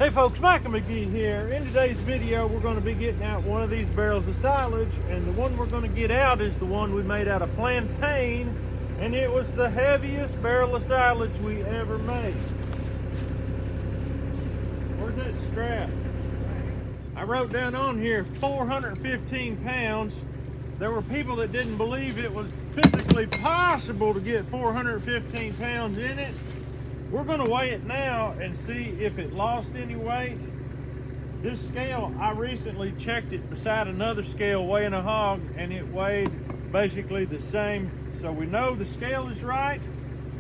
Hey folks, Mike and McGee here. In today's video, we're going to be getting out one of these barrels of silage, and the one we're going to get out is the one we made out of plantain, and it was the heaviest barrel of silage we ever made. Where's that strap? I wrote down on here 415 pounds. There were people that didn't believe it was physically possible to get 415 pounds in it. We're going to weigh it now and see if it lost any weight. This scale, I recently checked it beside another scale weighing a hog, and it weighed basically the same. So we know the scale is right.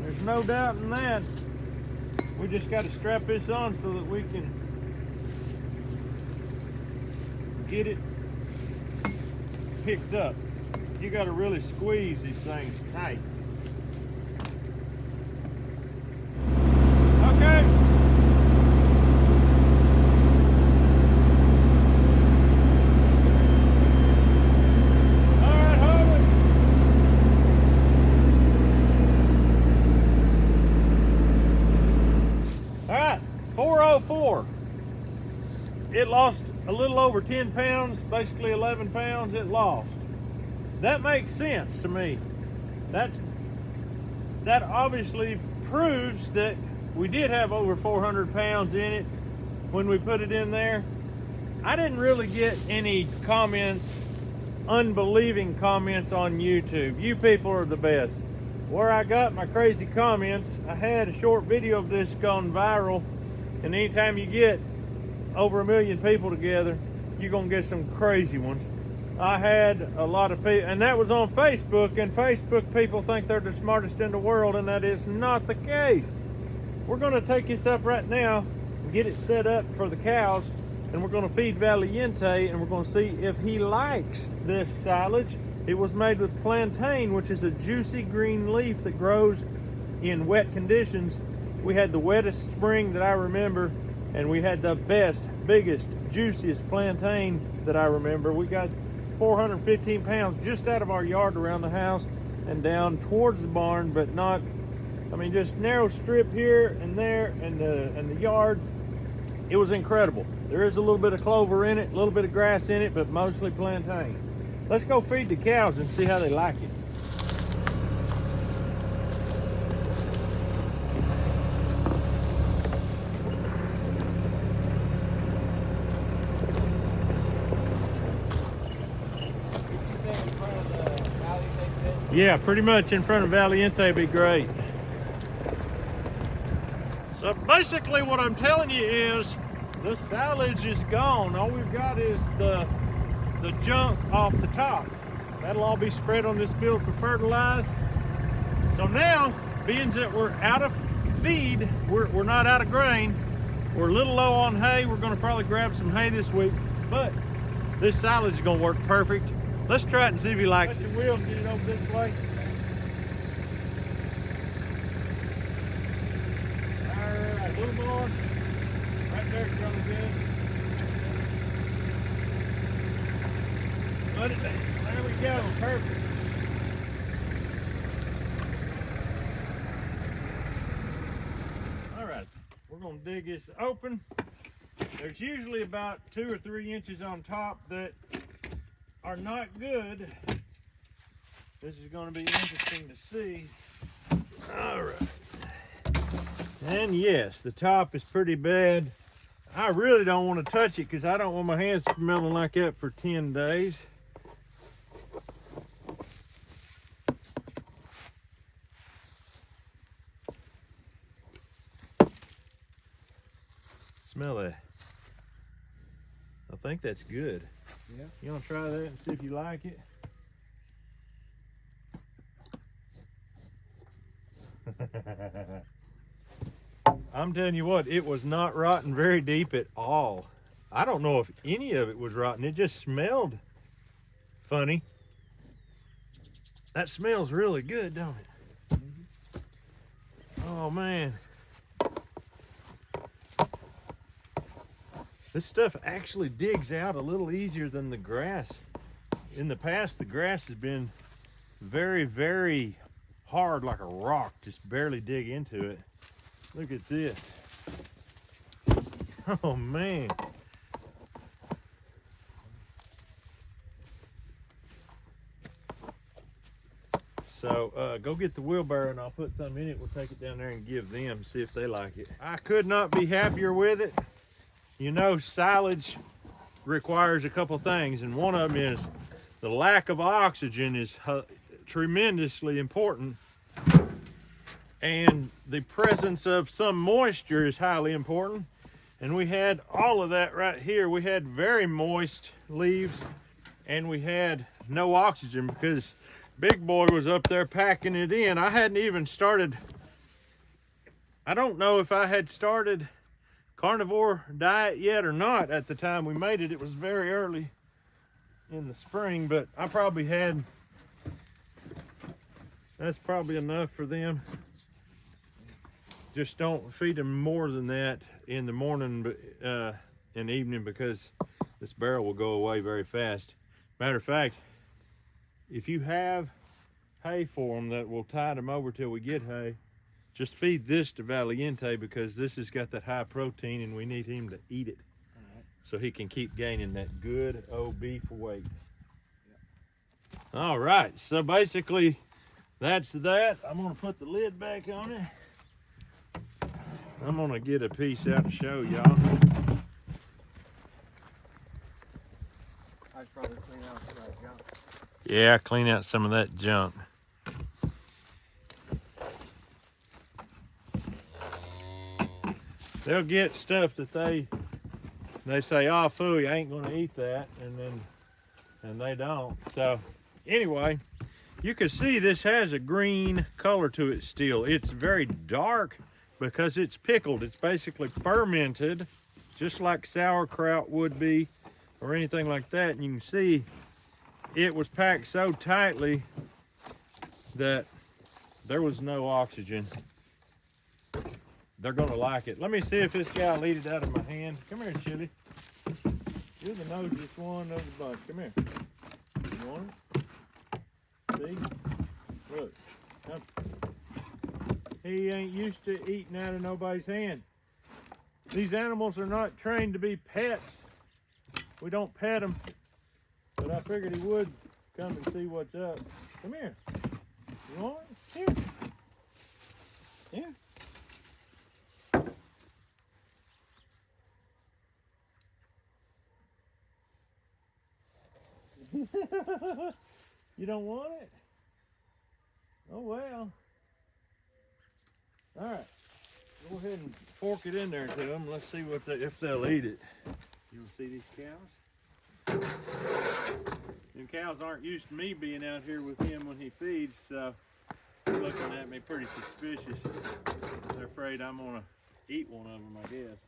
There's no doubt in that. We just got to strap this on so that we can get it picked up. You got to really squeeze these things tight. Okay. All right, hold it. All right, 404. It lost a little over 10 pounds, basically 11 pounds it lost. That makes sense to me. That obviously proves that we did have over 400 pounds in it when we put it in there. I didn't really get any comments, unbelieving comments on YouTube. You people are the best. Where I got my crazy comments, I had a short video of this gone viral, and anytime you get over 1 million people together, you're gonna get some crazy ones. I had a lot of people, and that was on Facebook, and Facebook people think they're the smartest in the world, and that is not the case. We're gonna take this up right now and get it set up for the cows, and we're gonna feed Valiente, and we're gonna see if he likes this silage. It was made with plantain, which is a juicy green leaf that grows in wet conditions. We had the wettest spring that I remember, and we had the best, biggest, juiciest plantain that I remember. We got 415 pounds just out of our yard around the house and down towards the barn, but not, I mean, just narrow strip here and there and the yard. It was incredible. There is a little bit of clover in it, a little bit of grass in it, but mostly plantain. Let's go feed the cows and see how they like it. Yeah, pretty much in front of Valiente would be great. So basically what I'm telling you is the silage is gone. All we've got is the junk off the top. That'll all be spread on this field for fertilize. So now, being that we're out of feed, we're not out of grain, we're a little low on hay. We're gonna probably grab some hay this week, but this silage is gonna work perfect. Let's try it and see if he likes it. Wheel, get it over this way. All right, little boy. Right there, it's really good. Let it down. There we go, perfect. All right, we're gonna dig this open. There's usually about 2 or 3 inches on top that are not good. This is going to be interesting to see. All right. And yes, the top is pretty bad. I really don't want to touch it because I don't want my hands smelling like that for 10 days. Smell that. I think that's good. Yeah. You want to try that and see if you like it? I'm telling you what, it was not rotten very deep at all. I don't know if any of it was rotten. It just smelled funny. That smells really good, don't it? Mm-hmm. Oh man. This stuff actually digs out a little easier than the grass. In the past, the grass has been very, very hard like a rock, just barely dig into it. Look at this. Oh man. So go get the wheelbarrow and I'll put some in it. We'll take it down there and give them, see if they like it. I could not be happier with it. You know, silage requires a couple things, and one of them is the lack of oxygen is tremendously important, and the presence of some moisture is highly important. And we had all of that right here. We had very moist leaves, and we had no oxygen because Big Boy was up there packing it in. I hadn't even started, I don't know if I had started carnivore diet yet or not at the time we made it. It was very early in the spring, but I probably had, that's probably enough for them. Just don't feed them more than that in the morning and evening, because this barrel will go away very fast. Matter of fact, if you have hay for them that will tide them over till we get hay, just feed this to Valiente, because this has got that high protein and we need him to eat it. So he can keep gaining that good old beef weight. Yep. All right, so basically that's that. I'm gonna put the lid back on it. I'm gonna get a piece out to show y'all. I'd probably clean out some of that junk. Yeah, clean out some of that junk. They'll get stuff that they say, oh, phooey, I ain't gonna eat that, and they don't. So anyway, you can see this has a green color to it still. It's very dark because it's pickled. It's basically fermented, just like sauerkraut would be or anything like that. And you can see it was packed so tightly that there was no oxygen. They're gonna like it. Let me see if this guy will eat it out of my hand. Come here, Chili. You're the nosiest one of the bunch. Come here. You want it? See? Look. Come. He ain't used to eating out of nobody's hand. These animals are not trained to be pets. We don't pet them. But I figured he would come and see what's up. Come here. You want it? Here. Here. You don't want it? Oh well. All right. Go ahead and fork it in there to them. Let's see what if they'll eat it. You want to see these cows? Them cows aren't used to me being out here with him when he feeds, so they're looking at me pretty suspicious. They're afraid I'm gonna eat one of them, I guess.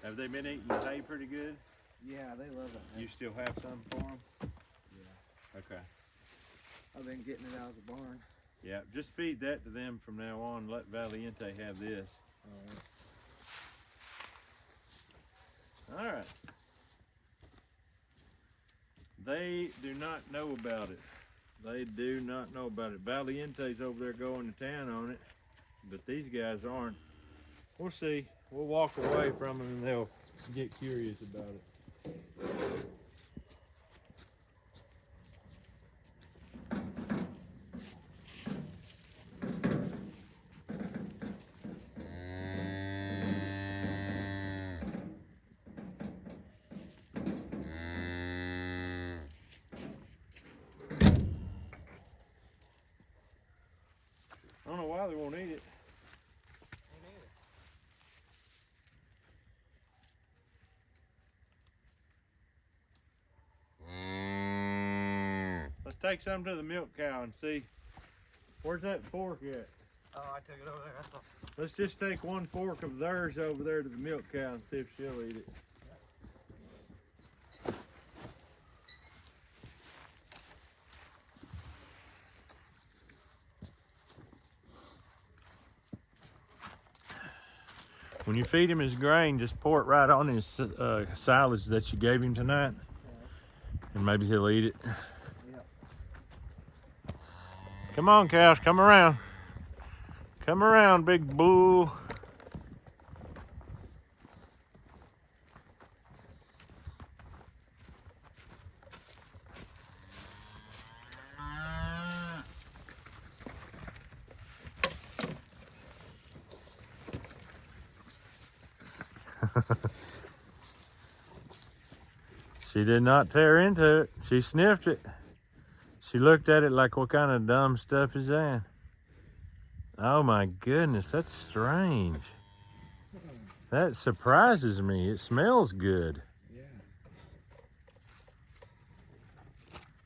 Have they been eating the hay pretty good? Yeah, they love it. You still have some for them? Yeah. Okay. I've been getting it out of the barn. Yeah, just feed that to them from now on. Let Valiente have this. All right. They do not know about it. They do not know about it. Valiente's over there going to town on it, but these guys aren't. We'll see. We'll walk away from them and they'll get curious about it. I don't know why they won't eat it. Let's take some to the milk cow and see. Where's that fork at? Oh, I took it over there. That's all. Let's just take one fork of theirs over there to the milk cow and see if she'll eat it. When you feed him his grain, just pour it right on his silage that you gave him tonight, and maybe he'll eat it. Yep. Come on, cows, come around. Come around, big bull. She did not tear into it. She sniffed it. She looked at it like, what kind of dumb stuff is that? Oh my goodness, that's strange. That surprises me. It smells good. Yeah.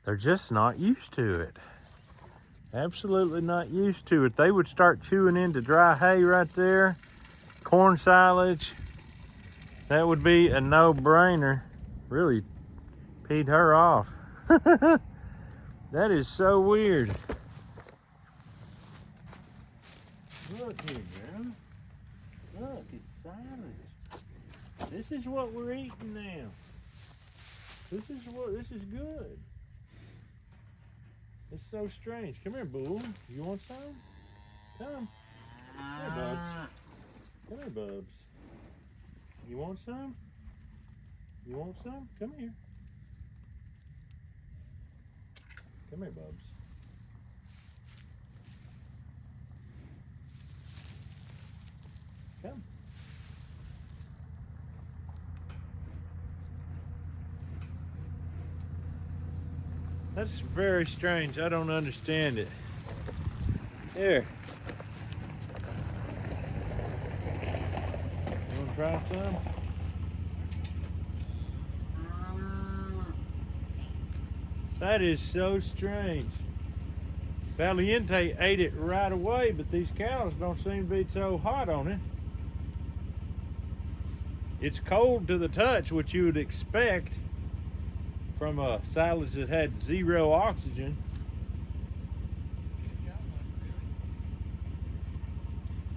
They're just not used to it. Absolutely not used to it. They would start chewing into dry hay right there, corn silage. That would be a no-brainer. Really peed her off. That is so weird. Look here, girl. Look, it's silage. This is what we're eating now. This is good. It's so strange. Come here, Bull. You want some? Come. Here, Bubs. Come here, Bubs. You want some? You want some? Come here. Come here, Bubs. Come. That's very strange. I don't understand it. Here. You want to try some? That is so strange. Valiente ate it right away, but these cows don't seem to be so hot on it. It's cold to the touch, which you would expect from a silage that had 0 oxygen.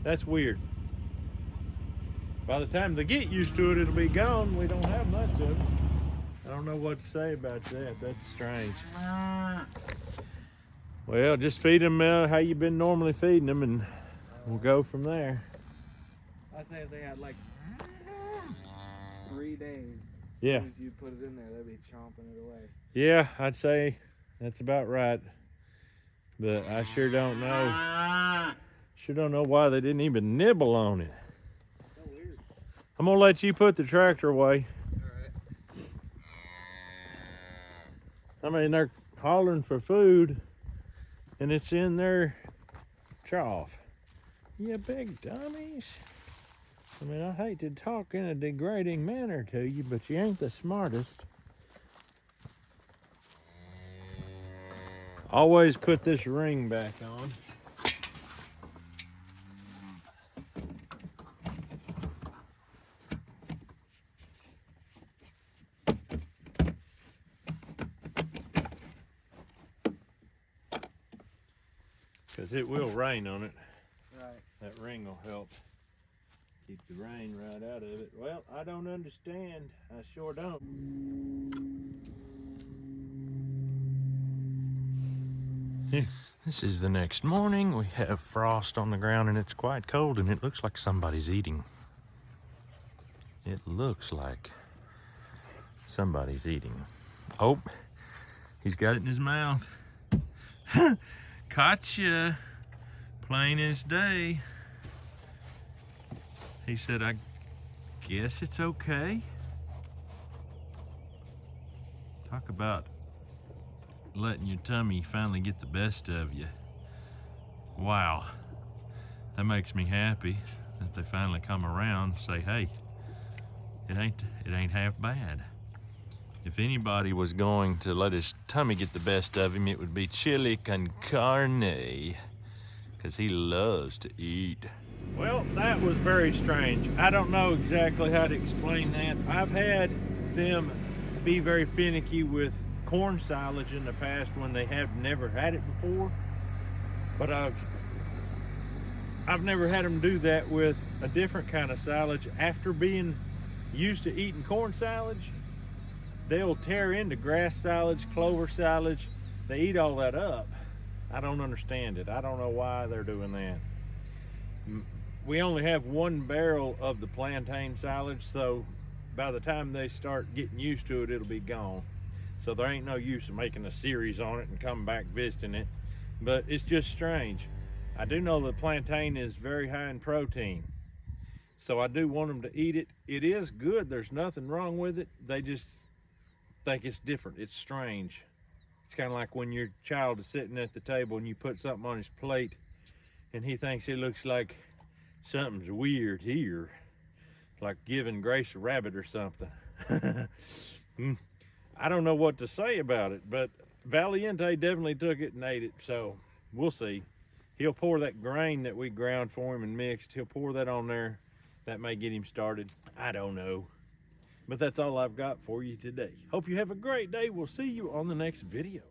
That's weird. By the time they get used to it, it'll be gone. We don't have much of it. I don't know what to say about that. That's strange. Well, just feed them how you've been normally feeding them, and we'll go from there. I'd say if they had like 3 days. Yeah. As soon as you put it in there, they'd be chomping it away. Yeah, I'd say that's about right. But I sure don't know. Sure don't know why they didn't even nibble on it. So weird. I'm gonna let you put the tractor away. I mean, they're hollering for food, and it's in their trough. You big dummies. I mean, I hate to talk in a degrading manner to you, but you ain't the smartest. Always put this ring back on. Because it will rain on it. Right. That ring will help keep the rain right out of it. Well, I don't understand. I sure don't. This is the next morning. We have frost on the ground and it's quite cold, and it looks like somebody's eating. It looks like somebody's eating. Oh, he's got it in his mouth. Gotcha, plain as day. He said, I guess it's okay. Talk about letting your tummy finally get the best of you. Wow, that makes me happy that they finally come around and say, hey, it ain't half bad. If anybody was going to let his tummy get the best of him, it would be chili con carne, because he loves to eat. Well, that was very strange. I don't know exactly how to explain that. I've had them be very finicky with corn silage in the past when they have never had it before, but I've never had them do that with a different kind of silage. After being used to eating corn silage, they'll tear into grass silage, clover silage. They eat all that up. I don't understand it. I don't know why they're doing that. We only have one barrel of the plantain silage, so by the time they start getting used to it, it'll be gone. So there ain't no use of making a series on it and coming back visiting it. But it's just strange. I do know that plantain is very high in protein, so I do want them to eat it. It is good. There's nothing wrong with it. They just think it's different. It's strange. It's kind of like when your child is sitting at the table and you put something on his plate and he thinks it looks like something's weird here, like giving Grace a rabbit or something. I don't know what to say about it, but Valiente definitely took it and ate it, so we'll see. He'll pour that grain that we ground for him and mixed, he'll pour that on there. That may get him started. I don't know. But that's all I've got for you today. Hope you have a great day. We'll see you on the next video.